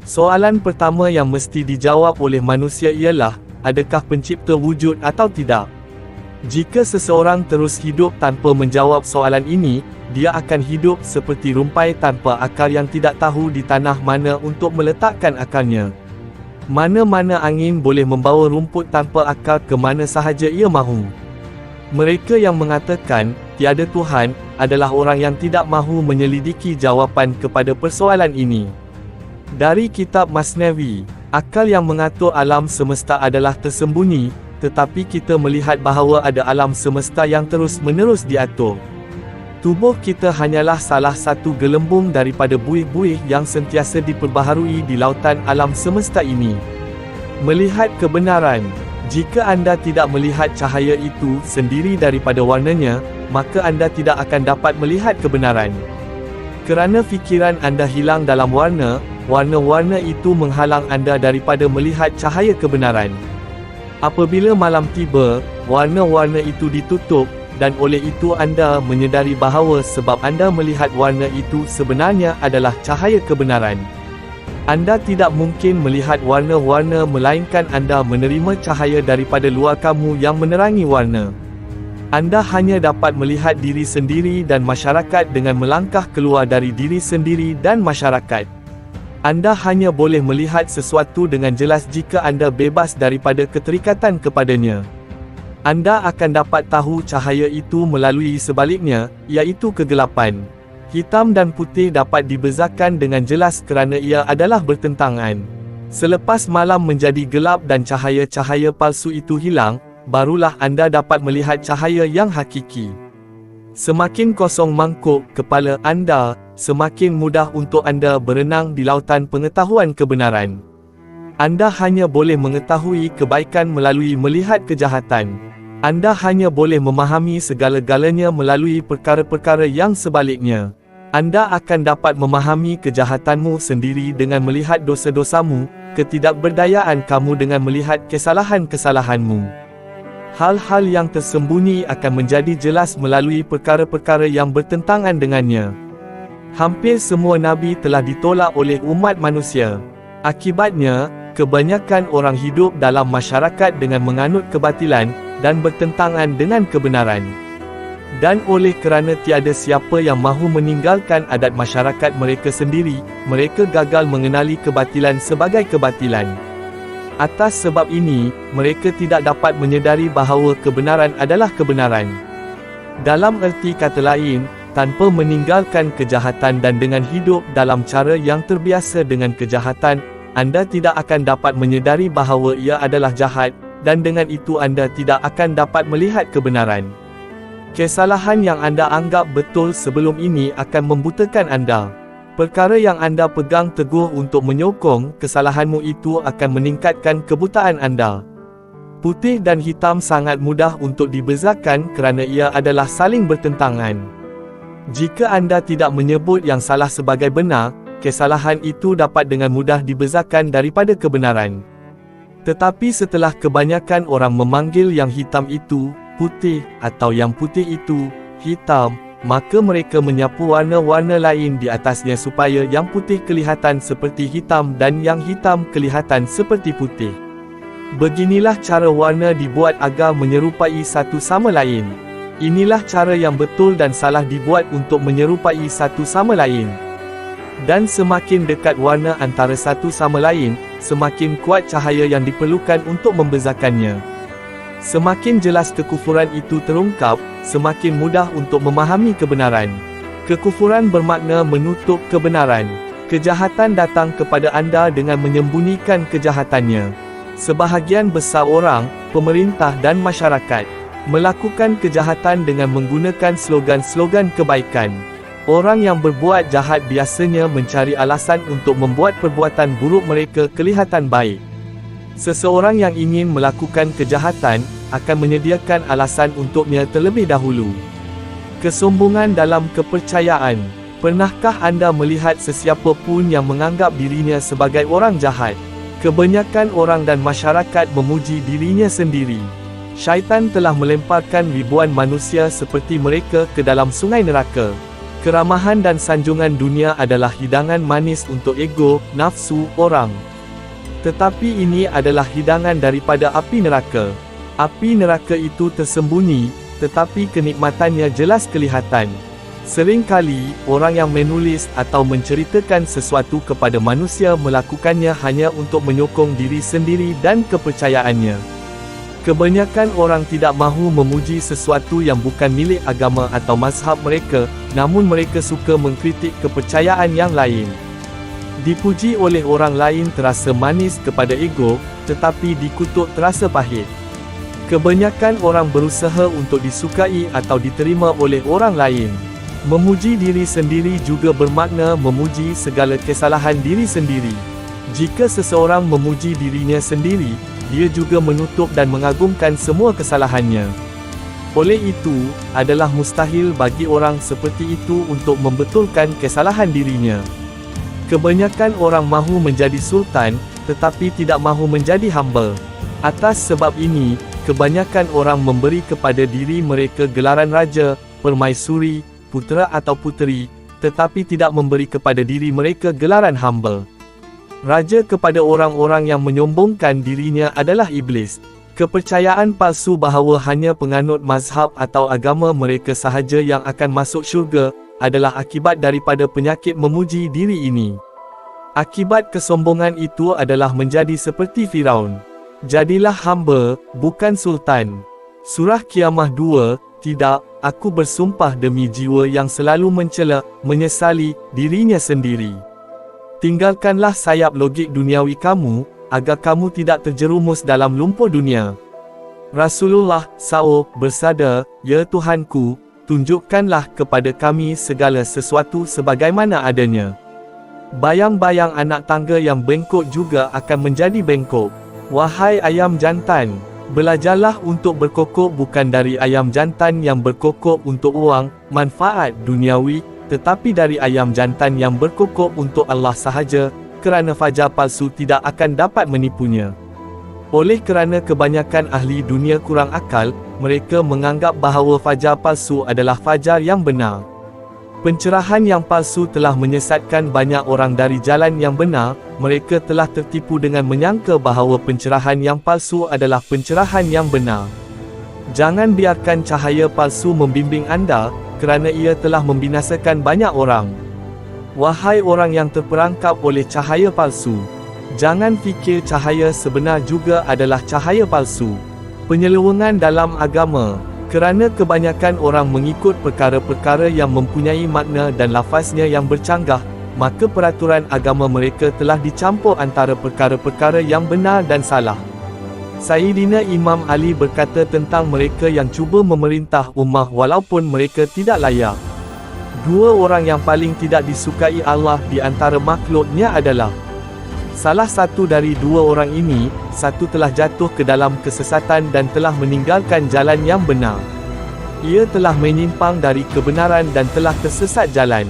Soalan pertama yang mesti dijawab oleh manusia ialah, adakah pencipta wujud atau tidak? Jika seseorang terus hidup tanpa menjawab soalan ini, dia akan hidup seperti rumpai tanpa akar yang tidak tahu di tanah mana untuk meletakkan akarnya. Mana-mana angin boleh membawa rumput tanpa akar ke mana sahaja ia mahu. Mereka yang mengatakan, tiada Tuhan, adalah orang yang tidak mahu menyelidiki jawapan kepada persoalan ini. Dari kitab Masnavi, akal yang mengatur alam semesta adalah tersembunyi, tetapi kita melihat bahawa ada alam semesta yang terus-menerus diatur. Tubuh kita hanyalah salah satu gelembung daripada buih-buih yang sentiasa diperbaharui di lautan alam semesta ini. Melihat kebenaran. Jika anda tidak melihat cahaya itu sendiri daripada warnanya, maka anda tidak akan dapat melihat kebenaran. Kerana fikiran anda hilang dalam warna, warna-warna itu menghalang anda daripada melihat cahaya kebenaran. Apabila malam tiba, warna-warna itu ditutup, dan oleh itu anda menyedari bahawa sebab anda melihat warna itu sebenarnya adalah cahaya kebenaran. Anda tidak mungkin melihat warna-warna melainkan anda menerima cahaya daripada luar kamu yang menerangi warna. Anda hanya dapat melihat diri sendiri dan masyarakat dengan melangkah keluar dari diri sendiri dan masyarakat. Anda hanya boleh melihat sesuatu dengan jelas jika anda bebas daripada keterikatan kepadanya. Anda akan dapat tahu cahaya itu melalui sebaliknya, iaitu kegelapan. Hitam dan putih dapat dibezakan dengan jelas kerana ia adalah bertentangan. Selepas malam menjadi gelap dan cahaya-cahaya palsu itu hilang, barulah anda dapat melihat cahaya yang hakiki. Semakin kosong mangkuk kepala anda, semakin mudah untuk anda berenang di lautan pengetahuan kebenaran. Anda hanya boleh mengetahui kebaikan melalui melihat kejahatan. Anda hanya boleh memahami segala-galanya melalui perkara-perkara yang sebaliknya. Anda akan dapat memahami kejahatanmu sendiri dengan melihat dosa-dosamu, ketidakberdayaan kamu dengan melihat kesalahan-kesalahanmu. Hal-hal yang tersembunyi akan menjadi jelas melalui perkara-perkara yang bertentangan dengannya. Hampir semua nabi telah ditolak oleh umat manusia. Akibatnya, kebanyakan orang hidup dalam masyarakat dengan menganut kebatilan, dan bertentangan dengan kebenaran. Dan oleh kerana tiada siapa yang mahu meninggalkan adat masyarakat mereka sendiri, mereka gagal mengenali kebatilan sebagai kebatilan. Atas sebab ini, mereka tidak dapat menyedari bahawa kebenaran adalah kebenaran. Dalam erti kata lain, tanpa meninggalkan kejahatan dan dengan hidup dalam cara yang terbiasa dengan kejahatan, anda tidak akan dapat menyedari bahawa ia adalah jahat, dan dengan itu anda tidak akan dapat melihat kebenaran. Kesalahan yang anda anggap betul sebelum ini akan membutakan anda. Perkara yang anda pegang teguh untuk menyokong kesalahanmu itu akan meningkatkan kebutaan anda. Putih dan hitam sangat mudah untuk dibezakan kerana ia adalah saling bertentangan. Jika anda tidak menyebut yang salah sebagai benar, kesalahan itu dapat dengan mudah dibezakan daripada kebenaran. Tetapi setelah kebanyakan orang memanggil yang hitam itu putih, atau yang putih itu hitam, maka mereka menyapu warna-warna lain di atasnya supaya yang putih kelihatan seperti hitam dan yang hitam kelihatan seperti putih. Beginilah cara warna dibuat agar menyerupai satu sama lain. Inilah cara yang betul dan salah dibuat untuk menyerupai satu sama lain. Dan semakin dekat warna antara satu sama lain, semakin kuat cahaya yang diperlukan untuk membezakannya. Semakin jelas kekufuran itu terungkap, semakin mudah untuk memahami kebenaran. Kekufuran bermakna menutup kebenaran. Kejahatan datang kepada anda dengan menyembunyikan kejahatannya. Sebahagian besar orang, pemerintah dan masyarakat melakukan kejahatan dengan menggunakan slogan-slogan kebaikan. Orang yang berbuat jahat biasanya mencari alasan untuk membuat perbuatan buruk mereka kelihatan baik. Seseorang yang ingin melakukan kejahatan, akan menyediakan alasan untuknya terlebih dahulu. Kesombongan dalam kepercayaan. Pernahkah anda melihat sesiapa pun yang menganggap dirinya sebagai orang jahat? Kebanyakan orang dan masyarakat memuji dirinya sendiri. Syaitan telah melemparkan ribuan manusia seperti mereka ke dalam sungai neraka. Keramahan dan sanjungan dunia adalah hidangan manis untuk ego, nafsu, orang. Tetapi ini adalah hidangan daripada api neraka. Api neraka itu tersembunyi, tetapi kenikmatannya jelas kelihatan. Seringkali, orang yang menulis atau menceritakan sesuatu kepada manusia melakukannya hanya untuk menyokong diri sendiri dan kepercayaannya. Kebanyakan orang tidak mahu memuji sesuatu yang bukan milik agama atau mazhab mereka, namun mereka suka mengkritik kepercayaan yang lain. Dipuji oleh orang lain terasa manis kepada ego, tetapi dikutuk terasa pahit. Kebanyakan orang berusaha untuk disukai atau diterima oleh orang lain. Memuji diri sendiri juga bermakna memuji segala kesalahan diri sendiri. Jika seseorang memuji dirinya sendiri, dia juga menutup dan mengagungkan semua kesalahannya. Oleh itu, adalah mustahil bagi orang seperti itu untuk membetulkan kesalahan dirinya. Kebanyakan orang mahu menjadi sultan, tetapi tidak mahu menjadi hamba. Atas sebab ini, kebanyakan orang memberi kepada diri mereka gelaran raja, permaisuri, putera atau puteri, tetapi tidak memberi kepada diri mereka gelaran hamba. Raja kepada orang-orang yang menyombongkan dirinya adalah iblis. Kepercayaan palsu bahawa hanya penganut mazhab atau agama mereka sahaja yang akan masuk syurga, adalah akibat daripada penyakit memuji diri ini. Akibat kesombongan itu adalah menjadi seperti Firaun. Jadilah hamba, bukan sultan. Surah Qiyamah 2, tidak, aku bersumpah demi jiwa yang selalu mencela, menyesali dirinya sendiri. Tinggalkanlah sayap logik duniawi kamu, agar kamu tidak terjerumus dalam lumpur dunia. Rasulullah SAW bersabda, Ya Tuhanku, tunjukkanlah kepada kami segala sesuatu sebagaimana adanya. Bayang-bayang anak tangga yang bengkok juga akan menjadi bengkok. Wahai ayam jantan, belajarlah untuk berkokok bukan dari ayam jantan yang berkokok untuk uang, manfaat duniawi, tetapi dari ayam jantan yang berkokok untuk Allah sahaja, kerana fajar palsu tidak akan dapat menipunya. Oleh kerana kebanyakan ahli dunia kurang akal, mereka menganggap bahawa fajar palsu adalah fajar yang benar. Pencerahan yang palsu telah menyesatkan banyak orang dari jalan yang benar. Mereka telah tertipu dengan menyangka bahawa pencerahan yang palsu adalah pencerahan yang benar. Jangan biarkan cahaya palsu membimbing anda, kerana ia telah membinasakan banyak orang. Wahai orang yang terperangkap oleh cahaya palsu, jangan fikir cahaya sebenar juga adalah cahaya palsu. Penyelewengan dalam agama. Kerana kebanyakan orang mengikut perkara-perkara yang mempunyai makna dan lafaznya yang bercanggah, maka peraturan agama mereka telah dicampur antara perkara-perkara yang benar dan salah. Sayyidina Imam Ali berkata tentang mereka yang cuba memerintah ummah walaupun mereka tidak layak. Dua orang yang paling tidak disukai Allah di antara makhluknya adalah, salah satu dari dua orang ini, satu telah jatuh ke dalam kesesatan dan telah meninggalkan jalan yang benar. Ia telah menyimpang dari kebenaran dan telah tersesat jalan.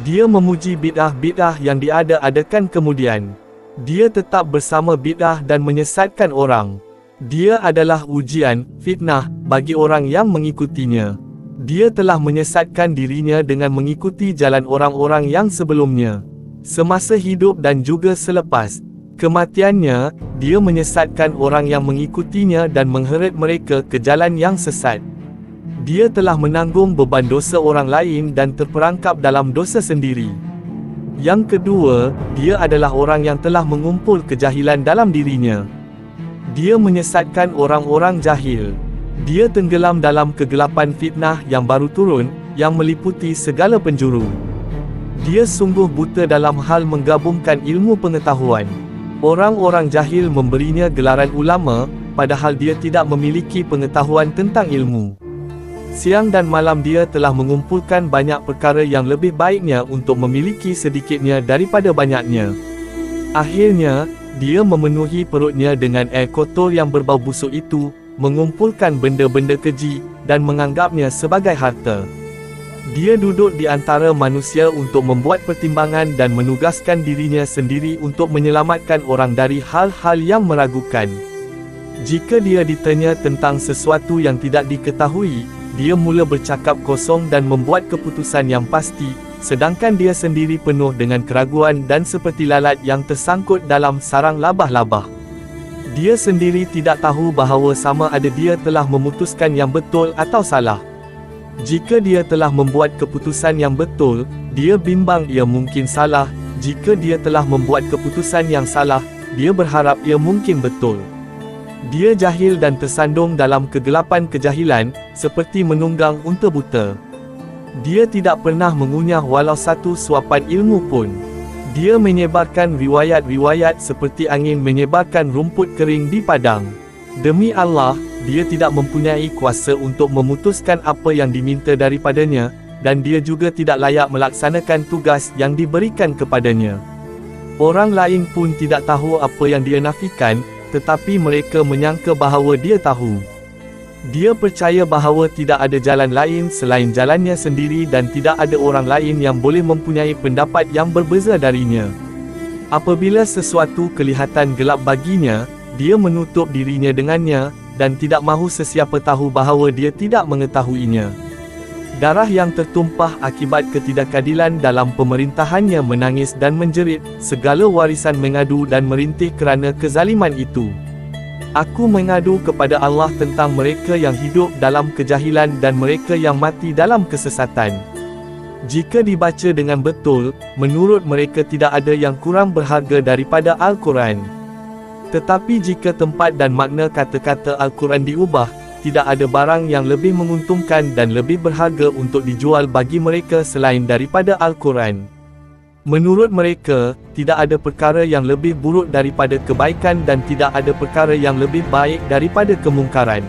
Dia memuji bid'ah-bid'ah yang diada-adakan kemudian. Dia tetap bersama bid'ah dan menyesatkan orang. Dia adalah ujian, fitnah, bagi orang yang mengikutinya. Dia telah menyesatkan dirinya dengan mengikuti jalan orang-orang yang sebelumnya. Semasa hidup dan juga selepas kematiannya, dia menyesatkan orang yang mengikutinya dan mengheret mereka ke jalan yang sesat. Dia telah menanggung beban dosa orang lain dan terperangkap dalam dosa sendiri. Yang kedua, dia adalah orang yang telah mengumpul kejahilan dalam dirinya. Dia menyesatkan orang-orang jahil. Dia tenggelam dalam kegelapan fitnah yang baru turun, yang meliputi segala penjuru. Dia sungguh buta dalam hal menggabungkan ilmu pengetahuan. Orang-orang jahil memberinya gelaran ulama, padahal dia tidak memiliki pengetahuan tentang ilmu. Siang dan malam dia telah mengumpulkan banyak perkara yang lebih baiknya untuk memiliki sedikitnya daripada banyaknya. Akhirnya, dia memenuhi perutnya dengan air kotor yang berbau busuk itu, mengumpulkan benda-benda keji, dan menganggapnya sebagai harta. Dia duduk di antara manusia untuk membuat pertimbangan dan menugaskan dirinya sendiri untuk menyelamatkan orang dari hal-hal yang meragukan. Jika dia ditanya tentang sesuatu yang tidak diketahui, dia mula bercakap kosong dan membuat keputusan yang pasti, sedangkan dia sendiri penuh dengan keraguan dan seperti lalat yang tersangkut dalam sarang labah-labah. Dia sendiri tidak tahu bahawa sama ada dia telah memutuskan yang betul atau salah. Jika dia telah membuat keputusan yang betul, dia bimbang ia mungkin salah. Jika dia telah membuat keputusan yang salah, dia berharap ia mungkin betul. Dia jahil dan tersandung dalam kegelapan kejahilan, seperti menunggang unta buta. Dia tidak pernah mengunyah walau satu suapan ilmu pun. Dia menyebarkan riwayat-riwayat seperti angin menyebarkan rumput kering di padang. Demi Allah, dia tidak mempunyai kuasa untuk memutuskan apa yang diminta daripadanya, dan dia juga tidak layak melaksanakan tugas yang diberikan kepadanya. Orang lain pun tidak tahu apa yang dia nafikan, tetapi mereka menyangka bahawa dia tahu. Dia percaya bahawa tidak ada jalan lain selain jalannya sendiri dan tidak ada orang lain yang boleh mempunyai pendapat yang berbeza darinya. Apabila sesuatu kelihatan gelap baginya, dia menutup dirinya dengannya, dan tidak mahu sesiapa tahu bahawa dia tidak mengetahuinya. Darah yang tertumpah akibat ketidakadilan dalam pemerintahannya menangis dan menjerit, segala warisan mengadu dan merintih kerana kezaliman itu. Aku mengadu kepada Allah tentang mereka yang hidup dalam kejahilan dan mereka yang mati dalam kesesatan. Jika dibaca dengan betul, menurut mereka tidak ada yang kurang berharga daripada Al-Quran. Tetapi jika tempat dan makna kata-kata Al-Quran diubah, tidak ada barang yang lebih menguntungkan dan lebih berharga untuk dijual bagi mereka selain daripada Al-Quran. Menurut mereka, tidak ada perkara yang lebih buruk daripada kebaikan dan tidak ada perkara yang lebih baik daripada kemungkaran.